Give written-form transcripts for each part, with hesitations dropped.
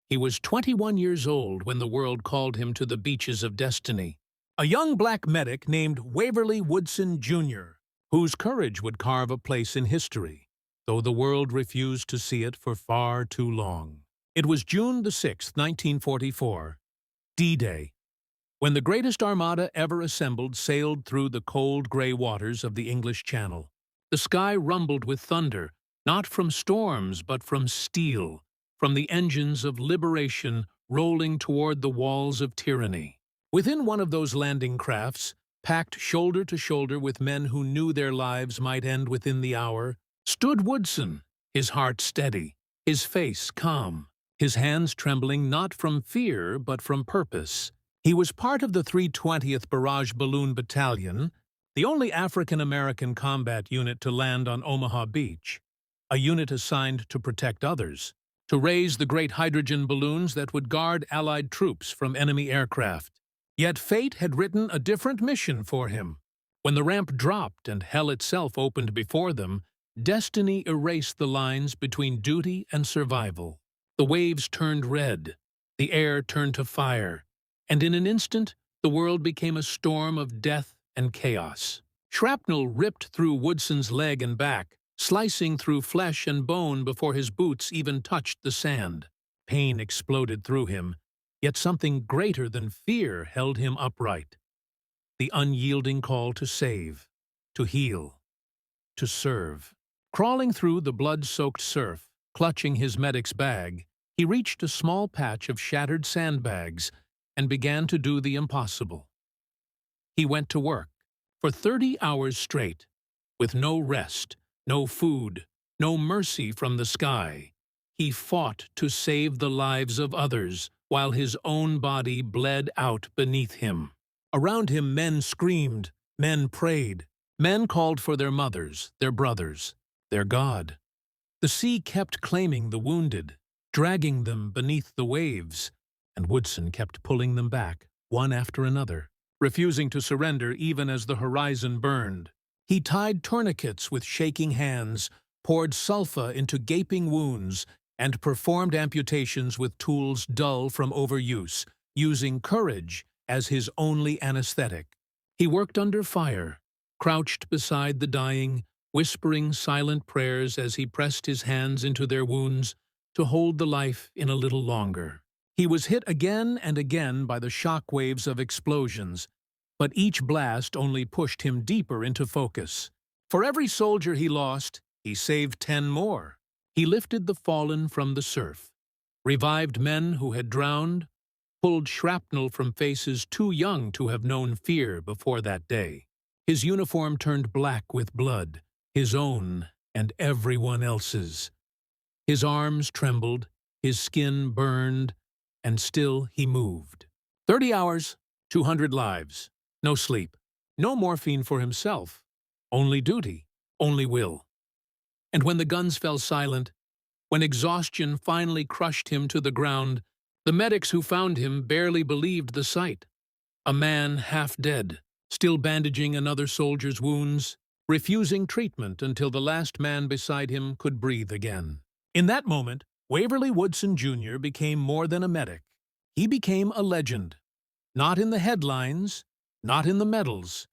He was 21 years old when the world called him to the beaches of destiny. A young black medic named Waverly Woodson Jr., whose courage would carve a place in history, though the world refused to see it for far too long. It was June the 6th, 1944, D-Day, when the greatest armada ever assembled sailed through the cold gray waters of the English Channel. The sky rumbled with thunder, not from storms but from steel, from the engines of liberation rolling toward the walls of tyranny. Within one of those landing crafts, packed shoulder to shoulder with men who knew their lives might end within the hour, stood Woodson, his heart steady, his face calm, his hands trembling not from fear but from purpose. He was part of the 320th Barrage Balloon Battalion, the only African-American combat unit to land on Omaha Beach, a unit assigned to protect others, to raise the great hydrogen balloons that would guard Allied troops from enemy aircraft. Yet fate had written a different mission for him. When the ramp dropped and hell itself opened before them, destiny erased the lines between duty and survival. The waves turned red, the air turned to fire, and in an instant the world became a storm of death and chaos. Shrapnel ripped through Woodson's leg and back, slicing through flesh and bone before his boots even touched the sand. Pain exploded through him, yet something greater than fear held him upright. The unyielding call to save, to heal, to serve. Crawling through the blood-soaked surf, clutching his medic's bag, he reached a small patch of shattered sandbags and began to do the impossible. He went to work for 30 hours straight, with no rest, no food, no mercy from the sky. He fought to save the lives of others, while his own body bled out beneath him. Around him men screamed, men prayed, men called for their mothers, their brothers, their God. The sea kept claiming the wounded, dragging them beneath the waves, and Woodson kept pulling them back, one after another, refusing to surrender even as the horizon burned. He tied tourniquets with shaking hands, poured sulfa into gaping wounds, and performed amputations with tools dull from overuse, using courage as his only anesthetic. He worked under fire, crouched beside the dying, whispering silent prayers as he pressed his hands into their wounds to hold the life in a little longer. He was hit again and again by the shock waves of explosions, but each blast only pushed him deeper into focus. For every soldier he lost, he saved 10 more. He lifted the fallen from the surf, revived men who had drowned, pulled shrapnel from faces too young to have known fear before that day. His uniform turned black with blood, his own and everyone else's. His arms trembled, his skin burned, and still he moved. 30 hours, 200 lives, no sleep, no morphine for himself, only duty, only will. And when the guns fell silent, when exhaustion finally crushed him to the ground, the medics who found him barely believed the sight. A man half dead, still bandaging another soldier's wounds, refusing treatment until the last man beside him could breathe again. In that moment, Waverly Woodson Jr. became more than a medic. He became a legend, not in the headlines, not in the medals,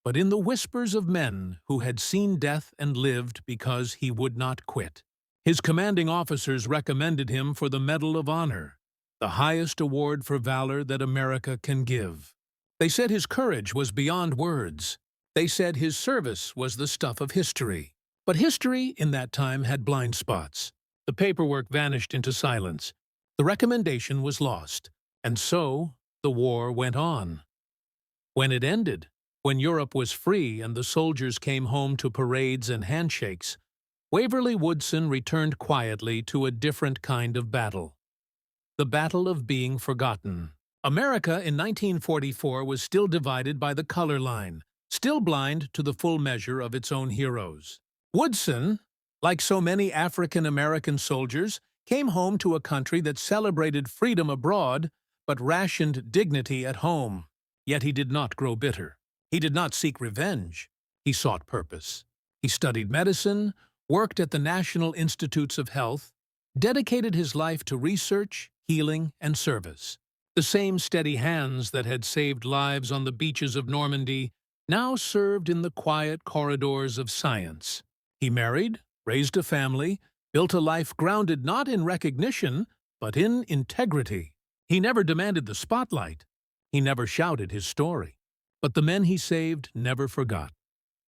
but in the whispers of men who had seen death and lived because he would not quit. His commanding officers recommended him for the Medal of Honor, the highest award for valor that America can give. They said his courage was beyond words. They said his service was the stuff of history. But history in that time had blind spots. The paperwork vanished into silence. The recommendation was lost. And so the war went on. When it ended, when Europe was free and the soldiers came home to parades and handshakes, Waverly Woodson returned quietly to a different kind of battle. The battle of being forgotten. America in 1944 was still divided by the color line, still blind to the full measure of its own heroes. Woodson, like so many African-American soldiers, came home to a country that celebrated freedom abroad but rationed dignity at home. Yet he did not grow bitter. He did not seek revenge. He sought purpose. He studied medicine, worked at the National Institutes of Health, dedicated his life to research, healing, and service. The same steady hands that had saved lives on the beaches of Normandy now served in the quiet corridors of science. He married, raised a family, built a life grounded not in recognition, but in integrity. He never demanded the spotlight. He never shouted his story. But the men he saved never forgot.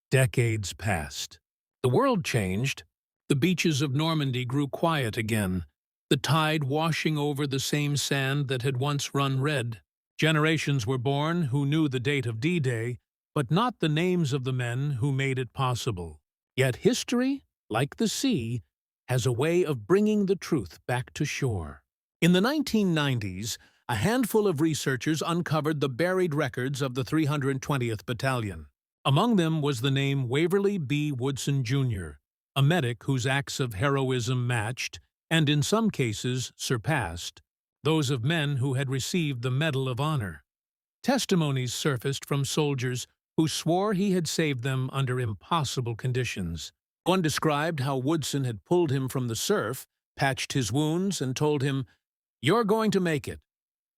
Decades passed. The world changed. The beaches of Normandy grew quiet again, the tide washing over the same sand that had once run red. Generations were born who knew the date of D-Day, but not the names of the men who made it possible. Yet history, like the sea, has a way of bringing the truth back to shore. In the 1990s, a handful of researchers uncovered the buried records of the 320th Battalion. Among them was the name Waverly Woodson Jr., a medic whose acts of heroism matched, and in some cases surpassed, those of men who had received the Medal of Honor. Testimonies surfaced from soldiers who swore he had saved them under impossible conditions. One described how Woodson had pulled him from the surf, patched his wounds, and told him, "You're going to make it,"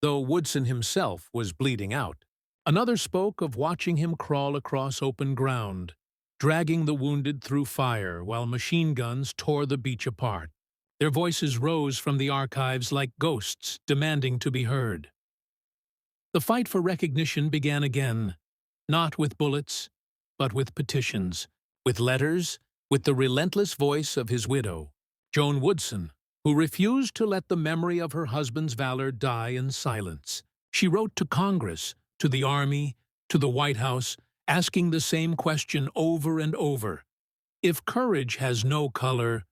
though Woodson himself was bleeding out. Another spoke of watching him crawl across open ground, dragging the wounded through fire while machine guns tore the beach apart. Their voices rose from the archives like ghosts demanding to be heard. The fight for recognition began again, not with bullets, but with petitions, with letters, with the relentless voice of his widow, Joan Woodson, who refused to let the memory of her husband's valor die in silence. She wrote to Congress, to the Army, to the White House, asking the same question over and over. If courage has no color,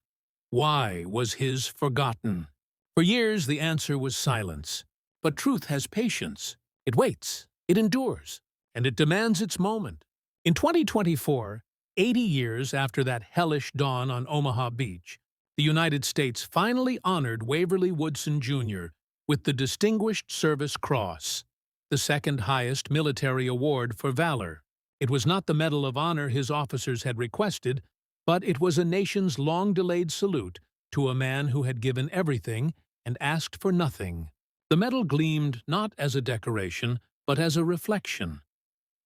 why was his forgotten? For years the answer was silence. But truth has patience. It waits, it endures, and it demands its moment. In 2024, 80 years after that hellish dawn on Omaha Beach, the United States finally honored Waverly Woodson Jr. with the Distinguished Service Cross, the second highest military award for valor. It was not the Medal of Honor his officers had requested, but it was a nation's long-delayed salute to a man who had given everything and asked for nothing. The medal gleamed not as a decoration, but as a reflection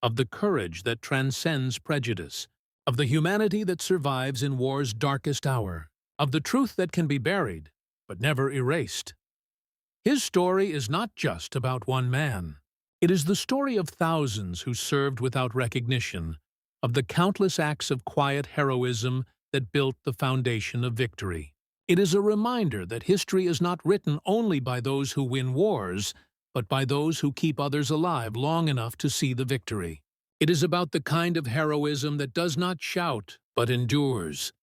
of the courage that transcends prejudice, of the humanity that survives in war's darkest hour, of the truth that can be buried, but never erased. His story is not just about one man. It is the story of thousands who served without recognition, of the countless acts of quiet heroism that built the foundation of victory. It is a reminder that history is not written only by those who win wars, but by those who keep others alive long enough to see the victory. It is about the kind of heroism that does not shout, but endures,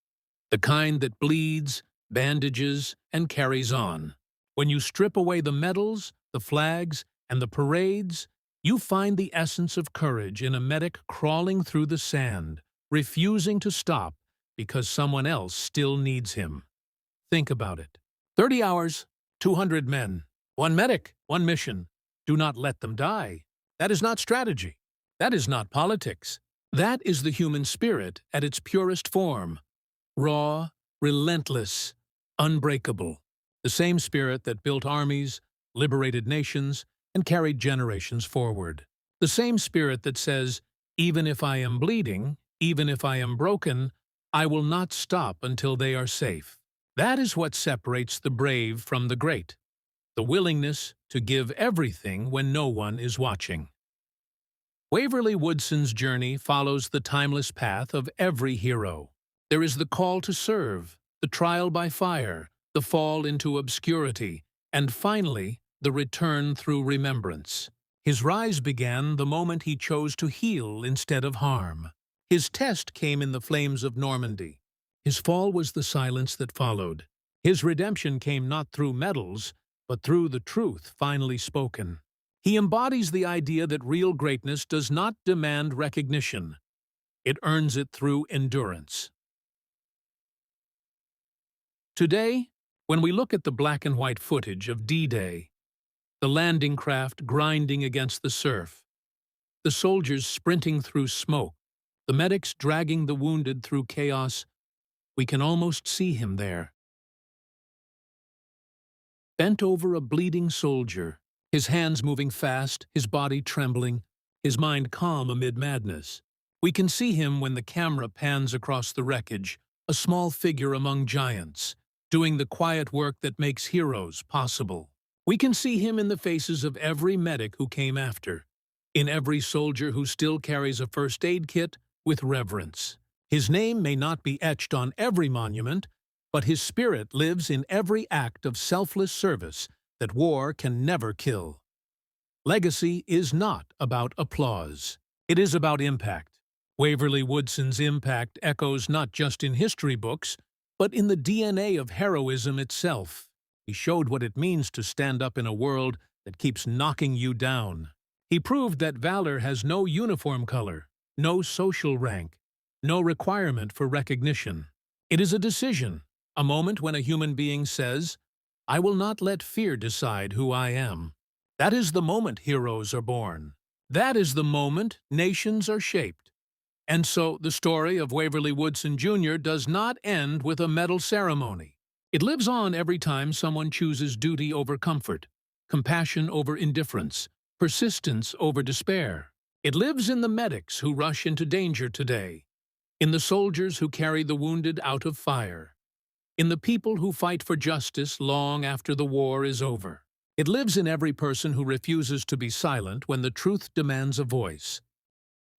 the kind that bleeds, bandages, and carries on. When you strip away the medals, the flags, and the parades, you find the essence of courage in a medic crawling through the sand, refusing to stop because someone else still needs him. Think about it. 30 hours, 200 men, one medic, one mission. Do not let them die. That is not strategy. That is not politics. That is the human spirit at its purest form. Raw, relentless, unbreakable. The same spirit that built armies, liberated nations, and carried generations forward. The same spirit that says, even if I am bleeding, even if I am broken, I will not stop until they are safe. That is what separates the brave from the great. The willingness to give everything when no one is watching. Waverly Woodson's journey follows the timeless path of every hero. There is the call to serve, the trial by fire, the fall into obscurity, and finally, the return through remembrance. His rise began the moment he chose to heal instead of harm. His test came in the flames of Normandy. His fall was the silence that followed. His redemption came not through medals, but through the truth finally spoken. He embodies the idea that real greatness does not demand recognition. It earns it through endurance. Today, when we look at the black and white footage of D-Day, the landing craft grinding against the surf, the soldiers sprinting through smoke, the medics dragging the wounded through chaos, we can almost see him there. bent over a bleeding soldier, his hands moving fast, his body trembling, his mind calm amid madness. We can see him when the camera pans across the wreckage, a small figure among giants, doing the quiet work that makes heroes possible. We can see him in the faces of every medic who came after, in every soldier who still carries a first aid kit with reverence. His name may not be etched on every monument, but his spirit lives in every act of selfless service that war can never kill. Legacy is not about applause. It is about impact. Waverly Woodson's impact echoes not just in history books, but in the DNA of heroism itself. He showed what it means to stand up in a world that keeps knocking you down. He proved that valor has no uniform color, no social rank, no requirement for recognition. It is a decision, a moment when a human being says, "I will not let fear decide who I am." That is the moment heroes are born. That is the moment nations are shaped. And so the story of Waverly Woodson Jr. does not end with a medal ceremony. It lives on every time someone chooses duty over comfort, compassion over indifference, persistence over despair. It lives in the medics who rush into danger today, in the soldiers who carry the wounded out of fire, in the people who fight for justice long after the war is over. It lives in every person who refuses to be silent when the truth demands a voice.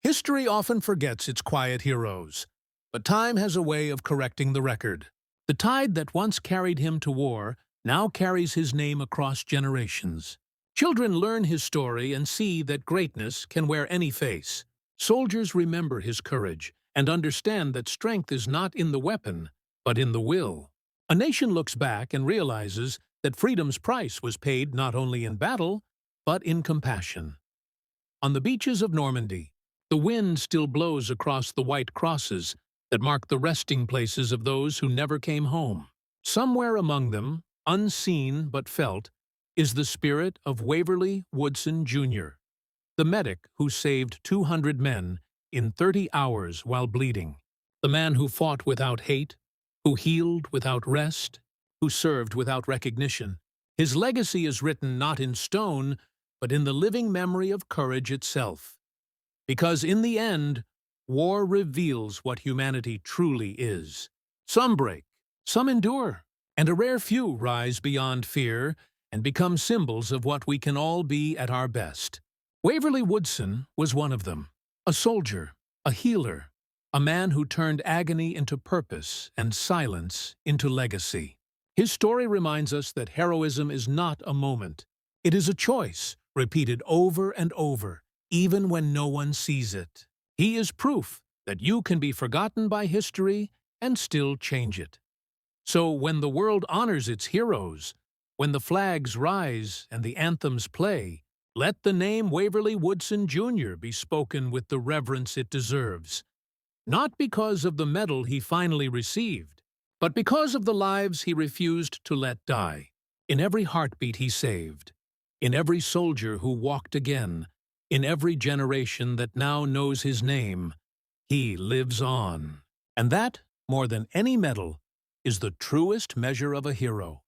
History often forgets its quiet heroes, but time has a way of correcting the record. The tide that once carried him to war now carries his name across generations. Children learn his story and see that greatness can wear any face. Soldiers remember his courage and understand that strength is not in the weapon, but in the will. A nation looks back and realizes that freedom's price was paid not only in battle, but in compassion. On the beaches of Normandy, the wind still blows across the white crosses that mark the resting places of those who never came home. Somewhere among them, unseen but felt, is the spirit of Waverly Woodson Jr., the medic who saved 200 men in 30 hours while bleeding, the man who fought without hate, who healed without rest, who served without recognition. His legacy is written not in stone, but in the living memory of courage itself. Because in the end, war reveals what humanity truly is. Some break, some endure, and a rare few rise beyond fear and become symbols of what we can all be at our best. Waverly Woodson was one of them, a soldier, a healer, a man who turned agony into purpose and silence into legacy. His story reminds us that heroism is not a moment. It is a choice, repeated over and over, even when no one sees it. He is proof that you can be forgotten by history and still change it. So when the world honors its heroes, when the flags rise and the anthems play, let the name Waverly Woodson Jr. be spoken with the reverence it deserves. Not because of the medal he finally received, but because of the lives he refused to let die, in every heartbeat he saved, in every soldier who walked again, in every generation that now knows his name. He lives on. And that, more than any medal, is the truest measure of a hero.